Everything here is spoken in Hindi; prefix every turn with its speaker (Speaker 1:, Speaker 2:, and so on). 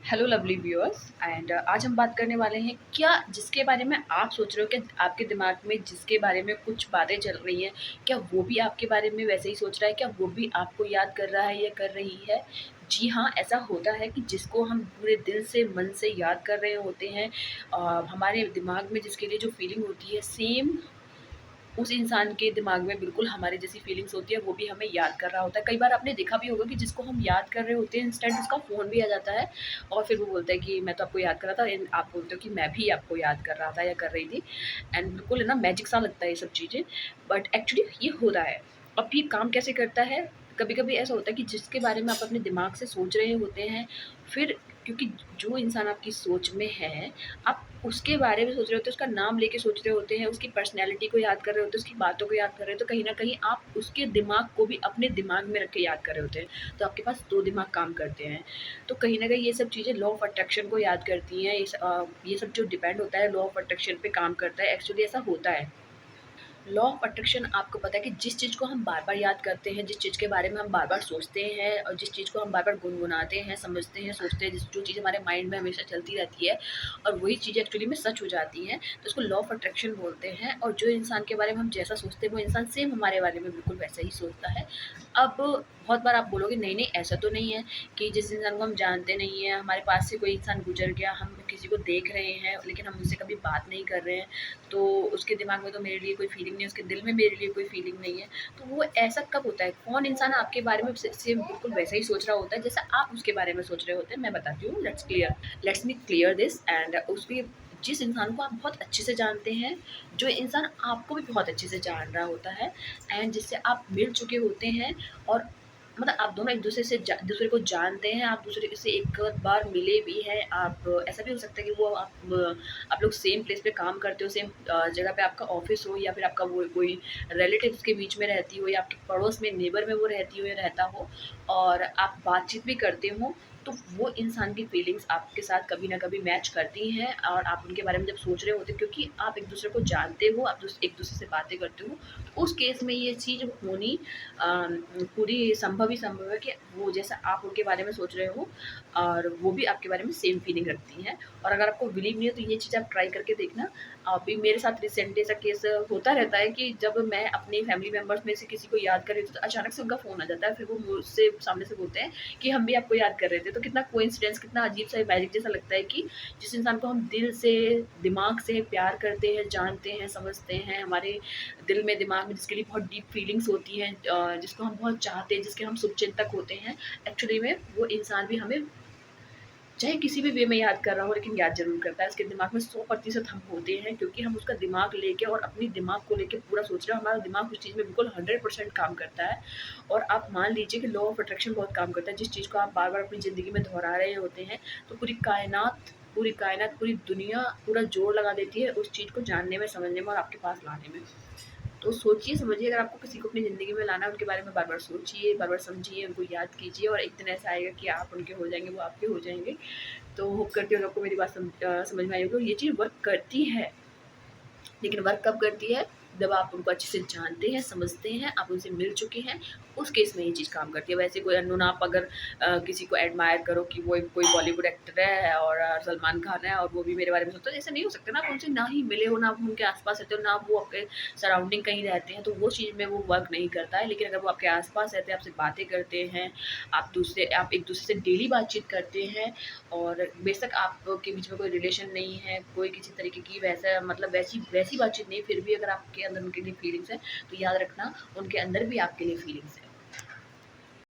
Speaker 1: हेलो लवली व्यूअर्स एंड आज हम बात करने वाले हैं क्या जिसके बारे में आप सोच रहे हो कि आपके दिमाग में जिसके बारे में कुछ बातें चल रही हैं, क्या वो भी आपके बारे में वैसे ही सोच रहा है? क्या वो भी आपको याद कर रहा है या कर रही है? जी हाँ, ऐसा होता है कि जिसको हम पूरे दिल से मन से याद कर रहे होते हैं, हमारे दिमाग में जिसके लिए जो फीलिंग होती है सेम उस इंसान के दिमाग में बिल्कुल हमारी जैसी फीलिंग्स होती है, वो भी हमें याद कर रहा होता है। कई बार आपने देखा भी होगा कि जिसको हम याद कर रहे होते हैं इंस्टेंट उसका फ़ोन भी आ जाता है और फिर वो बोलता है कि मैं तो आपको याद कर रहा था, एंड आप बोलते हो कि मैं भी आपको याद कर रहा था या कर रही थी। एंड बिल्कुल है ना, मैजिक सा लगता है ये सब चीज़ें, बट एक्चुअली ये हो रहा है। अब ये काम कैसे करता है? कभी-कभी ऐसा होता है कि जिसके बारे में आप अपने दिमाग से सोच रहे होते हैं, फिर क्योंकि जो इंसान आपकी सोच में है, आप उसके बारे में सोच रहे होते हैं, उसका नाम लेके सोच रहे होते हैं, उसकी पर्सनैलिटी को याद कर रहे होते हैं, उसकी बातों को याद कर रहे हो, तो कहीं न कहीं आप उसके दिमाग को भी अपने दिमाग में रख के याद कर रहे होते हैं। तो आपके पास 2 दिमाग काम करते हैं। तो कहीं न कहीं ये सब चीज़ें लॉ ऑफ अट्रैक्शन को याद करती हैं। ये सब जो डिपेंड होता है लॉ ऑफ अट्रैक्शन पे काम करता है। एक्चुअली ऐसा होता है। लॉ ऑफ अट्रैक्शन आपको पता है कि जिस चीज़ को हम बार-बार याद करते हैं, जिस चीज़ के बारे में हम बार-बार सोचते हैं और जिस चीज़ को हम बार-बार गुनगुनाते हैं, समझते हैं, सोचते हैं, जिस जो चीज़ हमारे माइंड में हमेशा चलती रहती है और वही चीज़ एक्चुअली में सच हो जाती हैं, तो उसको लॉ ऑफ अट्रैक्शन बोलते हैं। और जो इंसान के बारे में हम जैसा सोचते हैं, वो इंसान सेम हमारे बारे में बिल्कुल वैसा ही सोचता है। अब बहुत बार आप बोलोगे नहीं, नहीं ऐसा तो नहीं है कि जिस इंसान को हम जानते नहीं हैं, हमारे पास से कोई इंसान गुज़र गया, हम किसी को देख रहे हैं, लेकिन हम उससे कभी बात नहीं कर रहे हैं, तो उसके दिमाग में तो मेरे लिए कोई फीलिंग नहीं है, उसके दिल में मेरे लिए कोई फीलिंग नहीं है। तो वो ऐसा कब होता है? कौन इंसान आपके बारे में सेम बिल्कुल वैसा ही सोच रहा होता है जैसा आप उसके बारे में सोच रहे होते हैं? मैं बताती हूँ, let's me clear this and उसकी जिस इंसान को आप बहुत अच्छे से जानते हैं, जो इंसान आपको भी बहुत अच्छे से जान रहा होता है एंड जिससे आप मिल चुके होते हैं और मतलब आप दोनों एक-दूसरे से दूसरे को जानते हैं, आप दूसरे से एक बार मिले भी हैं, आप ऐसा भी हो सकता है कि वो आप लोग सेम प्लेस पे काम करते हो, सेम जगह पे आपका ऑफ़िस हो या फिर आपका वो कोई रिलेटिव्स के बीच में रहती हो या आपके पड़ोस में नेबर में वो रहती हो या रहता हो और आप बातचीत भी करते हो, तो वो इंसान की फीलिंग्स आपके साथ कभी न कभी मैच करती हैं और आप उनके बारे में जब सोच रहे होते हो क्योंकि आप एक-दूसरे को जानते हो, आप एक-दूसरे से बातें करते हो, तो उस केस में ये चीज़ होनी पूरी संभव है कि वो जैसा आप उनके बारे में सोच रहे हो और वो भी आपके बारे में सेम फीलिंग रखती हैं। और अगर आपको बिलीव नहीं है तो ये चीज़ आप ट्राई करके देखना। अभी मेरे साथ रिसेंटली ऐसा केस होता रहता है कि जब मैं अपने फैमिली मेंबर्स में से किसी को याद कर रही हूँ तो अचानक से उनका फ़ोन आ जाता है, फिर वो मुझसे सामने से बोलते हैं कि हम भी आपको याद कर रहे थे। तो कितना कोइंसिडेंस, कितना अजीब-सा मैजिक जैसा लगता है कि जिस इंसान को हम दिल से, दिमाग से प्यार करते हैं, जानते हैं, समझते हैं, हमारे दिल में, दिमाग में जिसके लिए बहुत डीप फीलिंग्स होती हैं, जिसको हम बहुत चाहते हैं, जिसके हम शुभचिंतक होते हैं, एक्चुअली में वो इंसान भी हमें चाहे किसी भी वे में याद कर रहा हो लेकिन याद ज़रूर करता है। उसके दिमाग में 100% हम होते हैं क्योंकि हम उसका दिमाग लेके और अपनी दिमाग को लेके पूरा सोच रहे हैं। हमारा दिमाग उस चीज़ में बिल्कुल 100% काम करता है और आप मान लीजिए कि लॉ ऑफ अट्रैक्शन बहुत काम करता है। जिस चीज़ को आप बार-बार अपनी ज़िंदगी में दोहरा रहे होते हैं, तो पूरी कायनात, पूरी दुनिया पूरा ज़ोर लगा देती है उस चीज़ को जानने में, समझने में और आपके पास लाने में। तो सोचिए समझिए, अगर आपको किसी को अपनी ज़िंदगी में लाना है, उनके बारे में बार-बार सोचिए, बार-बार समझिए, उनको याद कीजिए और एक दिन ऐसा आएगा कि आप उनके हो जाएँगे, वो आपके हो जाएँगे। तो होप करती हूँ कि आपको मेरी बात समझ में आई होगी और ये चीज़ वर्क करती है। लेकिन वर्क कब करती है? जब आप उनको अच्छे से जानते हैं, समझते हैं, आप उनसे मिल चुके हैं, उस केस में ये चीज़ काम करती है। वैसे कोई अननोन आप अगर किसी को एडमायर करो कि वो एक कोई बॉलीवुड एक्टर है और सलमान खान है और वो भी मेरे बारे में सोचता है, ऐसा नहीं हो सकता ना, आप उनसे ना ही मिले हो, ना आप उनके आस-पास रहते हो, ना वो आपके सराउंडिंग कहीं रहते हैं, तो वो चीज़ में वो वर्क नहीं करता है। लेकिन अगर वो आपके आस-पास रहते हैं, आपसे बातें करते हैं, आप एक-दूसरे से डेली बातचीत करते हैं और बेशक आपके बीच में कोई रिलेशन नहीं है, कोई किसी तरीके की वैसा मतलब वैसी वैसी बातचीत नहीं, फिर भी अगर आपके अंदर उनके लिए फीलिंग्स है, तो याद रखना उनके अंदर भी आपके लिए फीलिंग्स है।